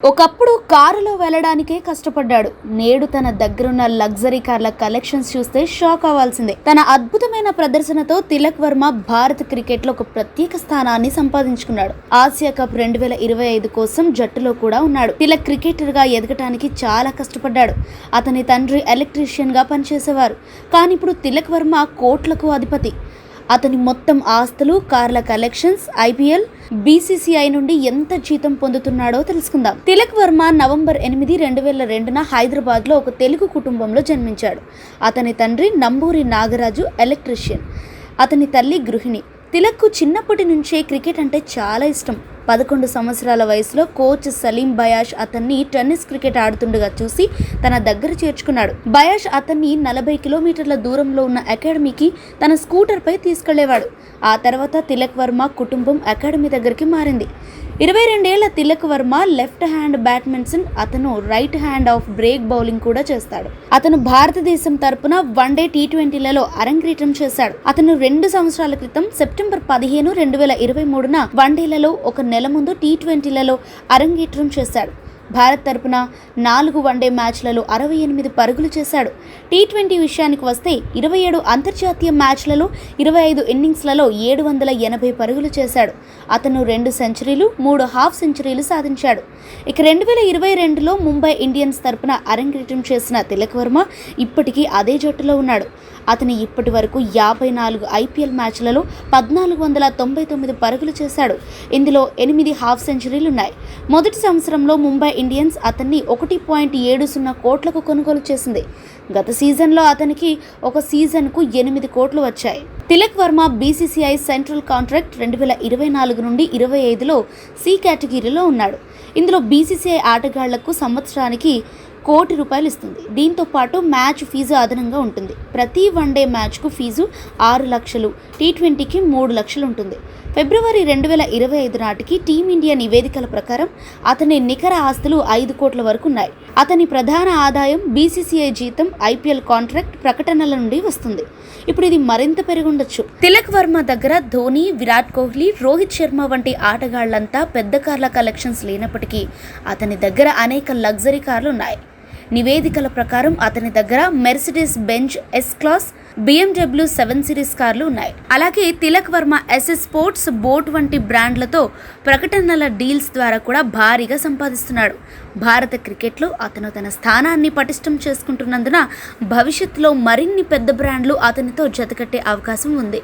ఒకప్పుడు కారులో వెళ్ళడానికే కష్టపడ్డాడు. నేడు తన దగ్గరున్న లగ్జరీ కార్ల కలెక్షన్స్ చూస్తే షాక్ అవ్వాల్సిందే. తన అద్భుతమైన ప్రదర్శనతో తిలక్ వర్మ భారత క్రికెట్ లో ఒక ప్రత్యేక స్థానాన్ని సంపాదించుకున్నాడు. ఆసియా కప్ 2025 కోసం జట్టులో కూడా ఉన్నాడు. తిలక్ క్రికెటర్ గా ఎదగటానికి చాలా కష్టపడ్డాడు. అతని తండ్రి ఎలక్ట్రీషియన్ గా పనిచేసేవారు. కానీ ఇప్పుడు తిలక్ వర్మ కోట్లకు అధిపతి. అతని మొత్తం ఆస్తులు, కార్ల కలెక్షన్స్, ఐపీఎల్, బీసీసీఐ నుండి ఎంత జీతం పొందుతున్నాడో తెలుసుకుందాం. తిలక్ వర్మ నవంబర్ 8, 2002న హైదరాబాద్లో ఒక తెలుగు కుటుంబంలో జన్మించాడు. అతని తండ్రి నంబూరి నాగరాజు ఎలక్ట్రీషియన్, అతని తల్లి గృహిణి. తిలక్కు చిన్నప్పటి నుంచే క్రికెట్ అంటే చాలా ఇష్టం. 11 సంవత్సరాల వయసులో కోచ్ సలీం బయాష్ అతన్ని టెన్నిస్ క్రికెట్ ఆడుతుండగా చూసి తన దగ్గర చేర్చుకున్నాడు. బయాష్ అతన్ని 40 కిలోమీటర్ల దూరంలో ఉన్న అకాడమీకి తన స్కూటర్పై తీసుకెళ్లేవాడు. ఆ తర్వాత తిలక్ వర్మ కుటుంబం అకాడమీ దగ్గరికి మారింది. 22 ఏళ్ల Tilak Varma left hand batsman. అతను right hand off break bowling కూడా చేస్తాడు. అతను భారతదేశం తరపున వన్డే, టీ20లలో అరంగేట్రం చేశాడు. అతను 2 సంవత్సరాల క్రితం సెప్టెంబర్ 15, 2023న వన్డేలలో, ఒక నెల ముందు టీ20లలో అరంగేట్రం చేశాడు. భారత్ తరపున 4 వన్డే మ్యాచ్లలో 68 పరుగులు చేశాడు. టీ20 విషయానికి వస్తే 27 అంతర్జాతీయ మ్యాచ్లలో 25 ఇన్నింగ్స్లలో 780 పరుగులు చేశాడు. అతను 2 సెంచరీలు, 3 హాఫ్ సెంచరీలు సాధించాడు. ఇక 2022లో ముంబై ఇండియన్స్ తరపున అరంగేట్రం చేసిన తిలక్ వర్మ ఇప్పటికీ అదే జట్టులో ఉన్నాడు. అతను ఇప్పటి వరకు 54 ఐపీఎల్ మ్యాచ్లలో 1499 పరుగులు చేశాడు. ఇందులో 8 హాఫ్ సెంచరీలు ఉన్నాయి. మొదటి సంవత్సరంలో ముంబై ఇండియన్స్ అతన్ని 1.70 కోట్లకు కొనుగోలు చేసింది. గత సీజన్లో అతనికి ఒక సీజన్కు 8 కోట్లు వచ్చాయి. Tilak Varma BCCI central contract 2024 నుండి 25లో సి కేటగిరీలో ఉన్నాడు. ఇందులో బీసీసీఐ ఆటగాళ్లకు సంవత్సరానికి ₹1 కోటి ఇస్తుంది. దీంతో పాటు మ్యాచ్ ఫీజు అదనంగా ఉంటుంది. ప్రతి వన్డే మ్యాచ్కు ఫీజు 6 లక్షలు, టీ20కి 3 లక్షలు ఉంటుంది. ఫిబ్రవరి 2025 నాటికి టీమిండియా నివేదికల ప్రకారం అతని నికర ఆస్తులు 5 కోట్ల వరకు ఉన్నాయి. అతని ప్రధాన ఆదాయం బీసీసీఐ జీతం, ఐపీఎల్ కాంట్రాక్ట్ ప్రకటనల నుండి వస్తుంది. ఇప్పుడు ఇది మరింత పెరుగుండొచ్చు. తిలక్ వర్మ దగ్గర ధోని, విరాట్ కోహ్లీ, రోహిత్ శర్మ వంటి ఆటగాళ్లంతా పెద్ద కార్ల కలెక్షన్స్ లేనప్పటికీ అతని దగ్గర అనేక లగ్జరీ కార్లు ఉన్నాయి. నివేదికల ప్రకారం అతని దగ్గర Mercedes Benz S class, BMW 7 series కార్లు ఉన్నాయి. అలాగే Tilak Varma SS sports, boAt వంటి బ్రాండ్లతో ప్రకటనల డీల్స్ ద్వారా కూడా భారీగా సంపాదిస్తున్నాడు. భారత క్రికెట్లో అతను తన స్థానాన్ని పటిష్టం చేసుకుంటున్నందున భవిష్యత్తులో మరిన్ని పెద్ద బ్రాండ్లు అతనితో జతకట్టే అవకాశం ఉంది.